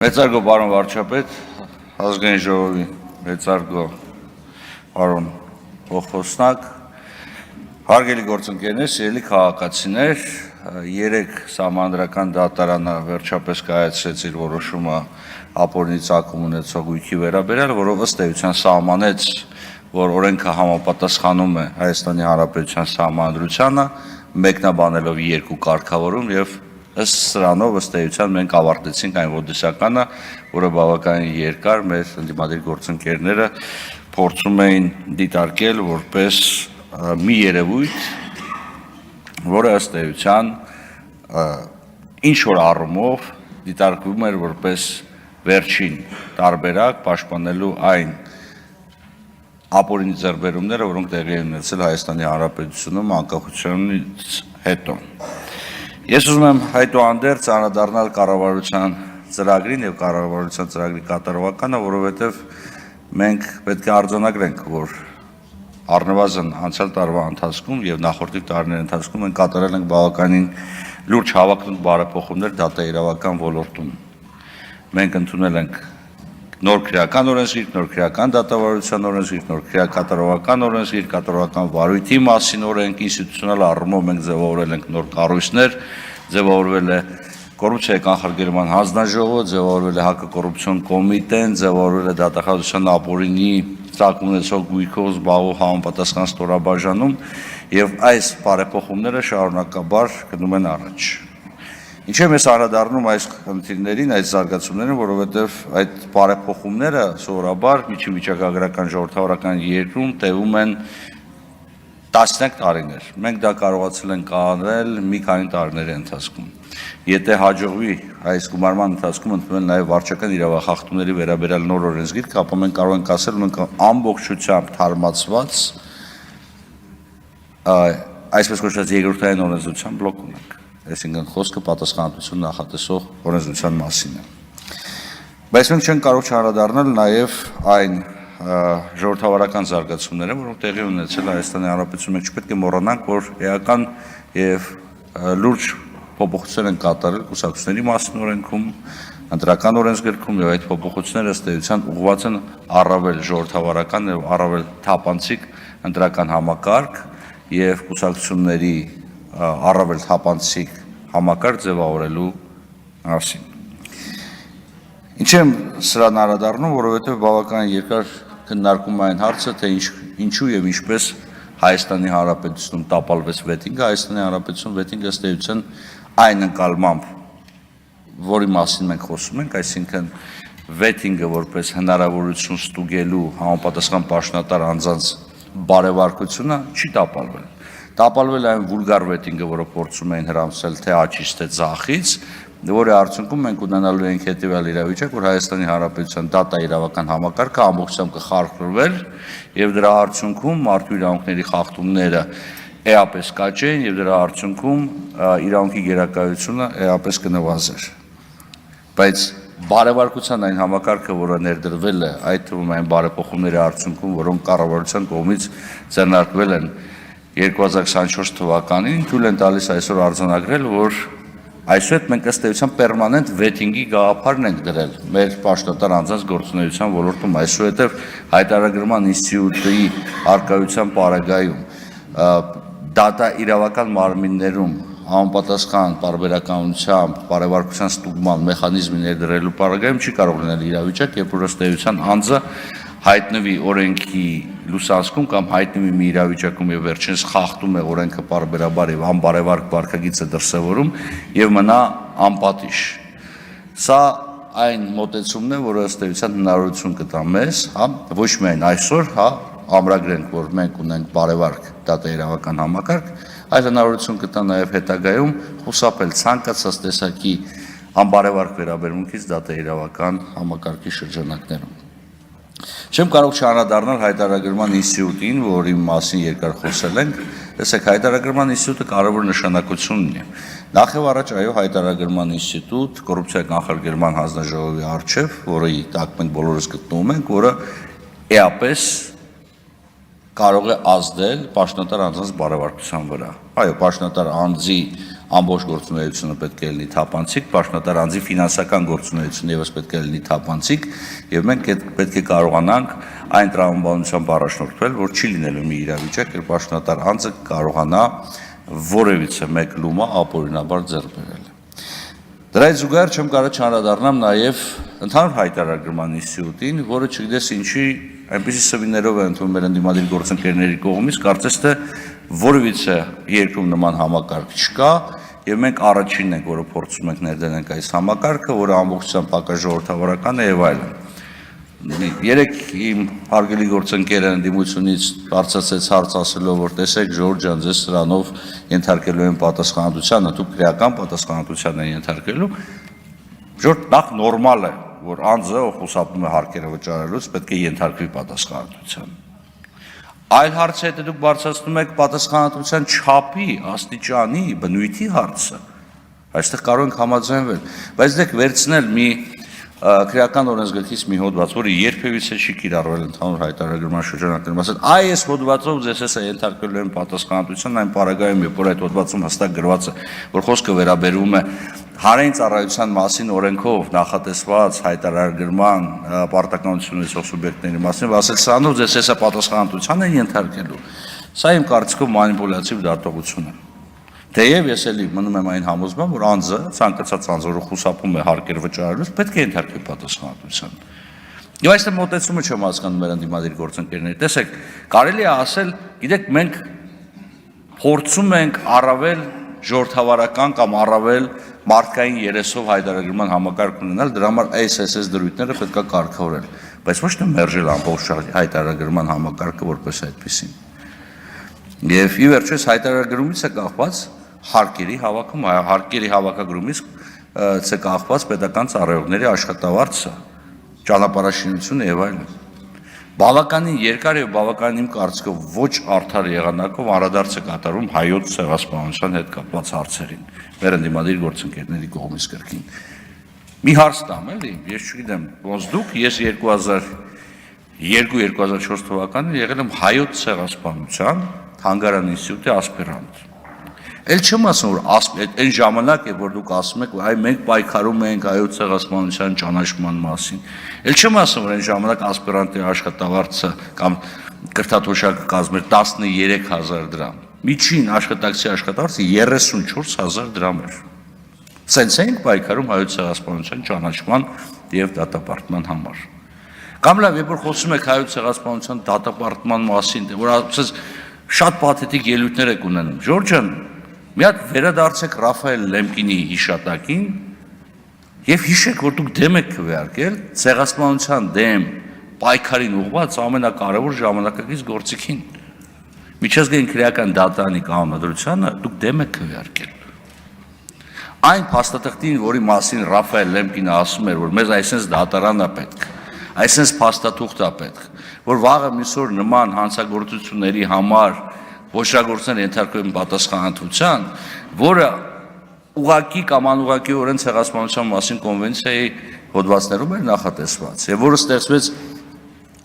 Մեծարգո պարոն վարչապետ, ազգային ժողովի մեծարգո պարոն փոխխոսնակ, հարգելի գործընկերներ, սիրելի քաղաքացիներ, երեք սահմանադրական դատարանը վերջապես կայացրեց իր որոշումը ապօրինի ծագում ունեցող գույքի վերաբերյալ, որով ըստ էության սահմանեց, որ օրենքը համապատասխանում է Հայաստանի Հանրապետության սահմանադրությանը, մեկնաբանելով երկու կարգավորում եւ ըստ սրանով ըստ էության մենք ավարտեցինք այն ոդիսականը, որը բավականին երկար մեր ընդդիմադիր գործընկերները փորձում էին դիտարկել որպես մի երևույթ, որը ըստ էության ինչ որ առումով դիտարկվում էր որպես վերջին տարբերակ պաշտպանելու այն ապօրինի ձեռքբերումները, որոնք տեղի են ունեցել Հայաստանի Հանրապետությունում անկախությունից հետո։ Ես ուզում եմ այդուհանդերձ անդրադառնալ կառավարության ծրագրին եւ կառավարության ծրագրի կատարողականը, որովհետեւ մենք պետք է արձանագրենք, որ առնվազն անցյալ տարվա ընթացքում եւ նախորդի տարիների ընթացքում մենք կատարել ենք բավականին լուրջ հավակնոտ բարեփոխումներ դատաիրավական ոլորտում։ Մենք ընդունել ենք նոր քրեական օրենսգիր, նոր քրեական դատավարության օրենսգիր, նոր քրեակատարողական օրենսգիր, կատարողական վարույթի մասին օրենք, ինստիտուցիոնալ առումով մենք ձևավորել ենք նոր կառույցներ, ձևավորվել է կոռուպցիայի կանխարգելման հանձնաժողովը, ձևավորվել է հակակոռուպցիոն կոմիտեն, ձևավորվել է դատախազության ապօրինի ծագում ունեցող գույքով զբաղվող համապատասխան ստորաբաժանում եւ այս բարեփոխումները շարունակաբար գնում են առաջ։ Ինչ եմ ես անդրադառնում այս խնդիրներին, այս զարգացումներին, որովհետև այդ բարեփոխումները սովորաբար միջին վիճակագրական ժողովրդավարական երկրում տևում են տասնյակ տարիներ։ Մենք դա կարողացել ենք անել մի քանի տարիների ընթացքում։ Եթե հաջողվի այս գումարման ընթացքում ընդունել նաև վարչական իրավախախտումների վերաբերյալ նոր օրենսգիր, ապա մենք կարող ենք ասել, մենք ամբողջությամբ թարմացված այսպես կոչված երկրորդային օրենսդրության բլոկ ունենք։ Այսինքն խոսքը պատասխանատվություն նախատեսող օրենսդրության մասին է։ Բայց մենք չենք կարող չանդրադառնալ նաև այն ժողովրդավարական զարգացումները, որոնք տեղի ունեցել Հայաստանի Հանրապետությունում, մենք չպետք է մոռանանք, որ էական եւ լուրջ փոփոխություններ են կատարել կուսակցությունների մասին օրենքում, ընտրական օրենսգրքում եւ այդ փոփոխությունները ըստ էության ուղղված են առավել ժողովրդավարական եւ առավել թափանցիկ ընտրական համակարգ եւ կուսակցությունների առավել թափանցիկ համակարգ ձևավորելու մասին։ Ինչ եմ սրան անդրադառնում, որովհետև բավականին երկար քննարկում այն հարցը, թե ինչու եւ ինչպես Հայաստանի Հանրապետությունում տապալվեց վետինգը, Հայաստանի Հանրապետությունում վետինգը ըստ էության այն ընկալմամբ, որի մասին մենք խոսում ենք, այսինքն վետինգը որպես հնարավորություն ստուգելու համապատասխան պաշտոնատար անձանց բարեվարկությունը չի տապալվել։ Տապալվել է այն վուլգար վետինգը, որը փորձում էին հրամցել թե աջից, թե ձախից, որի արդյունքում մենք ունենալու ենք հետևյալ իրավիճակ, որ Հայաստանի Հանրապետության դատաիրավական համակարգը ամբողջությամբ կխարխլվեր եւ դրա արդյունքում մարդու իրավունքների խախտումները էապես կաճեն եւ դրա արդյունքում իրավունքի գերակայությունը էապես կնվազեր։ Բայց բարեվարկության այն համակարգը, որը ներդրվել է, այդ թվում այն բարեփոխումների արդյունքում, որոնք կառավարության կողմից ձեռնարկվել են 2024 թվականին, թույլ են տալիս այսօր արձանագրել, որ այսօր մենք ըստ էության պերմանենտ վետինգի գաղափարն ենք դրել մեր պաշտոնատար անձանց գործունեության ոլորտում, այսուհետև հայտարարագրման ինստիտուտի արկայության պարագայում դատա իրավական մարմիններում համապատասխան պարբերականությամբ բարեվարկության ստուգման մեխանիզմի ներդրելու պարագայում չի կարող լինել իրավիճակ, երբ որ ըստ էության անձը հայտնվի օրենքի լուսանցքում կամ հայտնվի մի իրավիճակում եւ վերջինս խախտում է օրենքը պարբերաբար եւ անբարևարկ վարքագիծ է դրսեւորում եւ մնա անպատիժ։ Սա այն մոտեցումն է, որը ըստ էության հնարավորություն կտա մեզ, ոչ միայն այսօր, ամրագրենք, որ մենք ունենք բարևարկ դատաիրավական համակարգ, այլ հնարավորություն կտա նաեւ հետագայում խուսափել ցանկացած տեսակի անբարևարկ վերաբերմունքից դատաիրավական համակարգի շրջանակներում։ Չեմ կարող չանդրադառնալ հայտարարագրման ինստիտուտին, որի մասին երկար խոսել ենք, տեսեք հայտարարագրման ինստիտուտը կարևոր նշանակություն ունի։ Նախ եւ առաջ այո հայտարարագրման ինստիտուտ կոռուպցիայի կանխարգելման հանձնաժողովի առջև, որի տակ մենք բոլորս գտնվում ենք, որը էապես կարող է ազդել պաշտոնատար անձանց բարեվարկության վրա։ Այո, պաշտոնատար անձի ամբողջ գործունեությունը պետք է լինի թափանցիկ, պաշտոնատար անձի ֆինանսական գործունեությունը ևս պետք է լինի թափանցիկ, եւ մենք պետք է կարողանանք այն տրամաբանությամբ առաջնորդվել, որ չի լինելու մի իրավիճակ, երբ պաշտոնատար անձը կարողանա որևիցե մեկ լումա ապօրինաբար ձեռք բերել։ Դրայից զուգահեռ չեմ կարող չանդրադառնամ նաև ընդհանուր հայտարարման ինստիտուտին, որը չգիտես ինչի այնպիսի սվիներով է ընդունում մեր ընդդիմադիր գործընկերների կողմից, կարծես թե որևիցե երկրում նման համակարգ չկա, եւ մենք առաջինն ենք, որը փորձում ենք ներդնենք այս համակարգը, որը ամբողջությամբ հակաժողովրդավարական է եւ այլն։ Երեք իմ հարգելի գործընկերը ընդդիմությունից բարձրացեց հարց ասելով, որ տեսեք Ժորժ ջան, ձեզ սրանով ենթարկելու են պատասխանատվությանը, դուք քրեական պատասխանատվության են ենթարկելու։ Ժորժ, նախ նորմալ է, որ անձը խուսափում է հարկերը վճարելուց, պետք է ենթարկվի պատասխանատվության։ Այլ հարց է, թե դուք բարձրացնում եք պատասխանատվության չափի, աստիճանի, բնույթի հարցը։ Այստեղ կարող ենք համաձայնվել, բայց դեք վերցնել մի քրեական օրենսգրքից մի հոդված, որը երբևիցե չի կիրառվել ընդհանուր հայտարարման շրջանակներում, ասել, այս հոդվածով ձեզ էս ենթարկվելու են պատասխանատվության, այն պարագայում, երբ որ այդ հոդվածում հստակ գրված է, որ խոսքը վերաբերում է հանրային ծառայության մասին օրենքով նախատեսված հայտարարման պարտականություն ունեցող սուբյեկտների մասին, ասել, սրանով ձեզ էս պատասխանատվության են ենթարկելու։ Սա իմ կարծիքով մանիպուլյատիվ դատողություն է։ Թեև ես էլի մնում եմ այն համոզման, որ անձը, ցանկացած անձ, որը խուսափում է հարկեր վճարելուց, պետք է ենթարկվի պատասխանատվության։ Եվ այստեղ մոտեցումը չեմ հասկանում մեր ընդդիմադիր գործընկերների։ Տեսեք, կարելի է ասել, գիտեք, մենք փորձում ենք առավել ժողովրդավարական կամ առավել մարդկային երեսով հայտարարման համակարգ ունենալ, դրա համար այս դրույթները պետք է կարգավորել, բայց ոչ թե մերժել ամբողջ հայտարարման համակարգը որպես այդպեսին։ Եվ ի վերջո հայտարարումից է կախված հարկերի հավաքում, հարկերի հավաքագրումից է կախված պետական ծառայողների աշխատավարձը, ճանապարհաշինությունը եւ այլն։ Բավականին երկար եւ բավականին իմ կարծիքով ոչ արդար եղանակով անդրադարձ է կատարում հայոց ցեղասպանության հետ կապված հարցերին, մեր ընդդիմադիր գործընկերների կողմից կրկին։ Մի հարց տամ, էլի, ես չգիտեմ, ոնց դուք, ես 2002-2004 թվականին եղել եմ հայոց ցեղասպանության Թանգարան ինստիտուտի ասպիրանտ։ Էլ չեմ ասում, որ այն ժամանակ է, որ դուք ասում եք, այ մենք պայքարում ենք հայոց ցեղասպանության ճանաչման մասին։ Էլ չեմ ասում, որ այն ժամանակ ասպիրանտի աշխատավարձը կամ կրթաթոշակը կազմել 13000 դրամ։ Միջին աշխատակցի աշխատավարձը 34000 դրամ էր։ Սենց ենք պայքարում հայոց ցեղասպանության ճանաչման եւ դատապարտման համար։ Կամ լավ, երբ որ խոսում եք հայոց ցեղասպանության դատապարտման մասին, որ ասես շատ պաթետիկ ելույթներ եք ունենում։ Ժորժ ջան, մի հատ վերադարձեք Ռաֆայել Լեմկինի հիշատակին եւ հիշեք, որ դուք դեմ եք քվեարկել ցեղասպանության դեմ պայքարին ուղղված ամենակարևոր ժամանակակից գործիքին։ Միջազգային քրեական դատարանի կանոնադրությանը դուք դեմ եք քվեարկել։ Այն փաստաթղթին, որի մասին Ռաֆայել Լեմկինը ասում էր, որ մեզ այսպես դատարան է պետք, այսպես փաստաթուղթ է պետք, որ վաղը միսօր նման հանցագործությունների համար ոչրագործներ ենթարկվում պատասխանատվության, որը ուղղակի կամ անուղղակիորեն ցեղասպանության մասին կոնվենցիայի հոդվածներում էր նախատեսված, եւ որը ստեղծվեց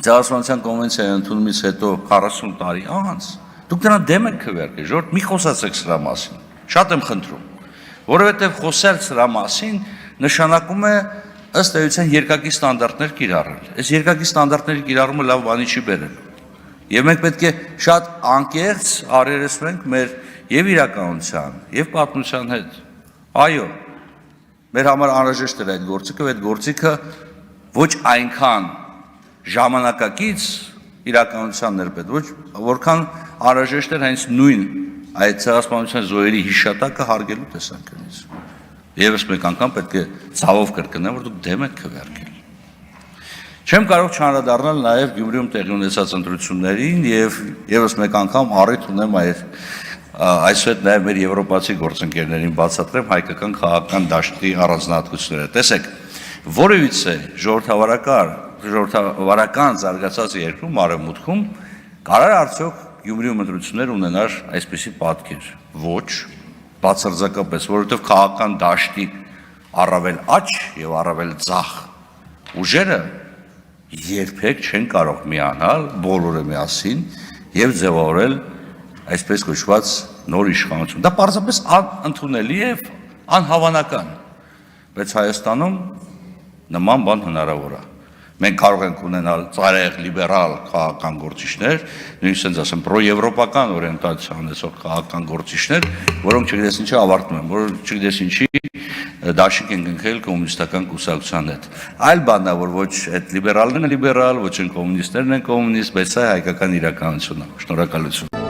ցեղասպանության կոնվենցիայի ընդունումից հետո 40 տարի անց, դուք դրան դեմ եք քվեարկել, ժողովուրդ մի խոսացեք սրա մասին, շատ եմ խնդրում, որովհետեւ խոսել սրա մասին նշանակում է ըստ էության երկակի ստանդարտներ կիրառել։ Այս երկակի ստանդարտների կիրառումը լավ բանի չի բերել։ Եվ մենք պետք է շատ անկեղծ առերեսվենք մեր եւ իրականության, եւ պատմության հետ։ Այո, մեր համար անհրաժեշտ էր այդ գործիքը, այդ գործիքը ոչ այնքան ժամանակակից իրականությանն էր պետք, ոչ որքան անհրաժեշտ էր հենց նույն այդ ցեղասպանության զոհերի հիշատակը հարգելու տեսանկյունից։ Եվս մեկ անգամ պետք է ցավով կրկնեմ, որ դուք դեմ եք քվեարկել։ Չեմ կարող չանդրադառնալ նաև Գյումրիում տեղի ունեցած ընտրություններին եւ եւս մեկ անգամ առիթ ունեմ այսուհետ նաև մեր եվրոպացի գործընկերներին բացատրեմ հայկական քաղաքական դաշտի առանձնահատկությունները։ Տեսեք, որևիցե ժողովրդավարական զարգացած երկրում արևմուտքում կարող է արդյոք Գյումրիում ընտրություններ ունենալ այսպիսի պատկեր։ Ոչ, բացարձակապես, որովհետև քաղաքական դաշտի առավել աճ եւ առավել ձախ ուժերը երբեք չեն կարող միանալ բոլորը միասին եւ ձևավորել այսպես կոչված նոր իշխանություն։ Դա պարզապես անընդունելի է, անհավանական, բայց Հայաստանում նման բան հնարավոր է։ Մենք կարող ենք ունենալ ծայրահեղ լիբերալ քաղաքական գործիչներ, նույնիսկ ասենց ասեմ պրոեվրոպական օրիենտացիա ունեցող քաղաքական գործիչներ, որոնք չգիտես ինչի ավարտում են, որ չգիտես ինչի դաշինք են կնքել կոմունիստական կուսակցության հետ։ Այլ բանն է, որ ոչ այդ լիբերալներն են լիբերալ, ոչ են կոմունիստներն են կոմունիստ, բայց սա հայկական իրականությունն է։ Շնորհակալություն։